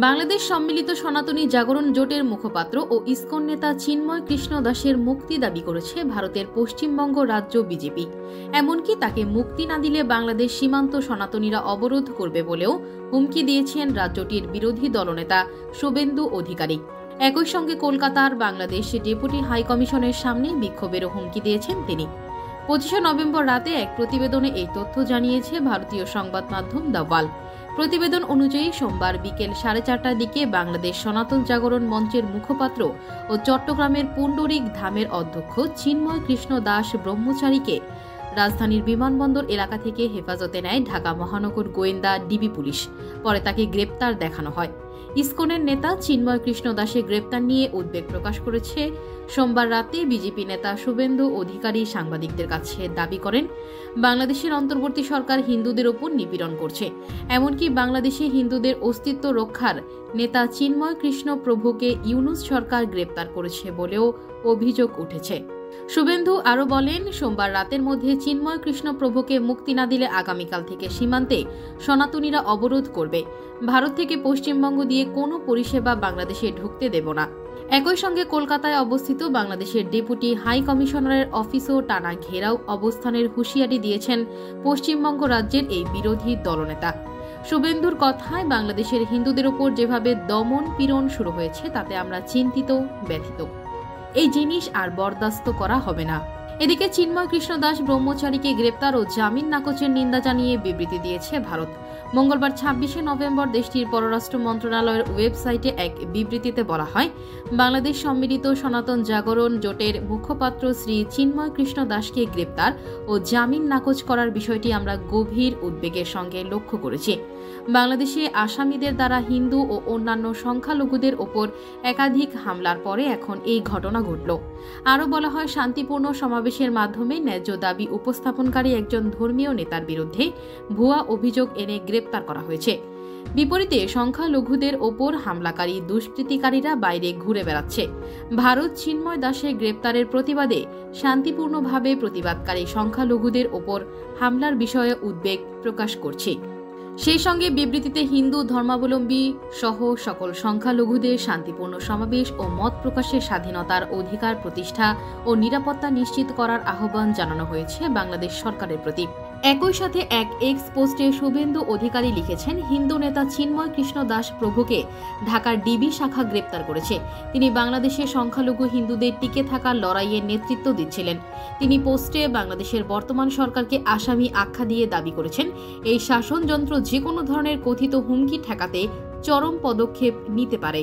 বাংলাদেশ সম্মিলিত সনাতনী জাগরণ জোটের মুখপাত্র ও ইসকন নেতা চিন্ময় কৃষ্ণ দাসের মুক্তি দাবি করেছে ভারতের পশ্চিমবঙ্গ রাজ্য বিজেপি। এমনকি তাকে মুক্তি না দিলে বাংলাদেশ সীমান্ত সনাতনীরা অবরোধ করবে বলেও হুমকি দিয়েছেন রাজ্যটির বিরোধী দলনেতা শুভেন্দু অধিকারী। একই সঙ্গে কলকাতার বাংলাদেশ ডেপুটি হাইকমিশনের সামনে বিক্ষোভেরও হুমকি দিয়েছেন তিনি। 25 নভেম্বর রাতে এক প্রতিবেদনে এই তথ্য জানিয়েছে ভারতীয় সংবাদ মাধ্যম দ্য ওয়াল। প্রতিবেদন অনুযায়ী সোমবার বিকেল 4:30টার দিকে বাংলাদেশ সনাতন জাগরণ মঞ্চের মুখপাত্র ও চট্টগ্রামের পুণ্ডরিক ধামের অধ্যক্ষ চিন্ময় কৃষ্ণ দাস ব্রহ্মচারীকে রাজধানীর বিমানবন্দর এলাকা থেকে হেফাজতে নেয় ঢাকা মহানগর গোয়েন্দা ডিবি পুলিশ। পরে তাকে গ্রেপ্তার দেখানো হয়। ইসকনের নেতা চিন্ময় কৃষ্ণ দাসের গ্রেপ্তার নিয়ে উদ্বেগ প্রকাশ করেছে। সোমবার রাতে বিজেপি নেতা শুভেন্দু অধিকারী সাংবাদিকদের কাছে দাবি করেন, বাংলাদেশের অন্তর্বর্তী সরকার হিন্দুদের ওপর নিপীড়ন করছে। এমনকি বাংলাদেশে হিন্দুদের অস্তিত্ব রক্ষার নেতা চিন্ময় কৃষ্ণ প্রভুকে ইউনূস সরকার গ্রেপ্তার করেছে বলেও অভিযোগ উঠেছে। শুভেন্দু আরও বলেন, সোমবার রাতের মধ্যে চিন্ময় কৃষ্ণ প্রভুকে মুক্তি না দিলে আগামীকাল থেকে সীমান্তে সনাতনীরা অবরোধ করবে। ভারত থেকে পশ্চিমবঙ্গ দিয়ে কোনো পরিষেবা বাংলাদেশে ঢুকতে দেব না। একই সঙ্গে কলকাতায় অবস্থিত বাংলাদেশের ডেপুটি হাই কমিশনারের অফিসও টানা ঘেরাও অবস্থানের হুঁশিয়ারি দিয়েছেন পশ্চিমবঙ্গ রাজ্যের এই বিরোধী দলনেতা। শুভেন্দুর কথায়, বাংলাদেশের হিন্দুদের ওপর যেভাবে দমন পীড়ন শুরু হয়েছে তাতে আমরা চিন্তিত, ব্যথিত। এই জিনিস আর বরদাস্ত করা হবে না। এদিকে চিন্ময় কৃষ্ণ দাস ব্রহ্মচারীকে গ্রেপ্তার ও জামিন নাকচের নিন্দা জানিয়ে বিবৃতি দিয়েছে ভারত। মঙ্গলবার 26 নভেম্বর দেশটির পররাষ্ট্র মন্ত্রণালয়ের ওয়েবসাইটে এক বিবৃতিতে বলা হয়, বাংলাদেশ সম্মিলিত সনাতন জাগরণ জোটের মুখপাত্র শ্রী চিন্ময় কৃষ্ণ দাসকে গ্রেপ্তার ও জামিন নাকচ করার বিষয়টি আমরা গভীর উদ্বেগের সঙ্গে লক্ষ্য করেছি। বাংলাদেশে আসামিদের দ্বারা হিন্দু ও অন্যান্য সংখ্যালঘুদের ওপর একাধিক হামলার পরে এখন এই ঘটনা ঘটল। আরও বলা হয়, শান্তিপূর্ণ সমাবেশের মাধ্যমে ন্যায্য দাবি উপস্থাপনকারী একজন ধর্মীয় নেতার বিরুদ্ধে ভুয়া অভিযোগ এনে গ্রেপ্তার করা হয়েছে। বিপরীতে সংখ্যালঘুদের ওপর হামলাকারী দুষ্কৃতিকারীরা বাইরে ঘুরে বেড়াচ্ছে। ভারত চিন্ময় দাসের গ্রেপ্তারের প্রতিবাদে শান্তিপূর্ণভাবে প্রতিবাদকারী সংখ্যালঘুদের ওপর হামলার বিষয়ে উদ্বেগ প্রকাশ করছে। সেই সঙ্গে বিবৃতিতে হিন্দু ধর্মাবলম্বী সহ সকল সংখ্যালঘুদের শান্তিপূর্ণ সমাবেশ ও মত প্রকাশের স্বাধীনতার অধিকার প্রতিষ্ঠা ও নিরাপত্তা নিশ্চিত করার আহ্বান জানানো হয়েছে বাংলাদেশ সরকারের প্রতি। একই সাথে এক এক্স পোস্টে শুভেন্দু অধিকারী লিখেছেন, হিন্দু নেতা চিন্ময় কৃষ্ণ দাস প্রভুকে ঢাকার ডিবি শাখা গ্রেপ্তার করেছে। তিনি বাংলাদেশের সংখ্যালঘু হিন্দুদের টিকে থাকার লড়াইয়ের নেতৃত্ব দিচ্ছিলেন। তিনি পোস্টে বাংলাদেশের বর্তমান সরকারকে আসামি আখ্যা দিয়ে দাবি করেছেন, এই শাসনযন্ত্র যে কোনো ধরনের কথিত হুমকি ঠেকাতে চরম পদক্ষেপ নিতে পারে।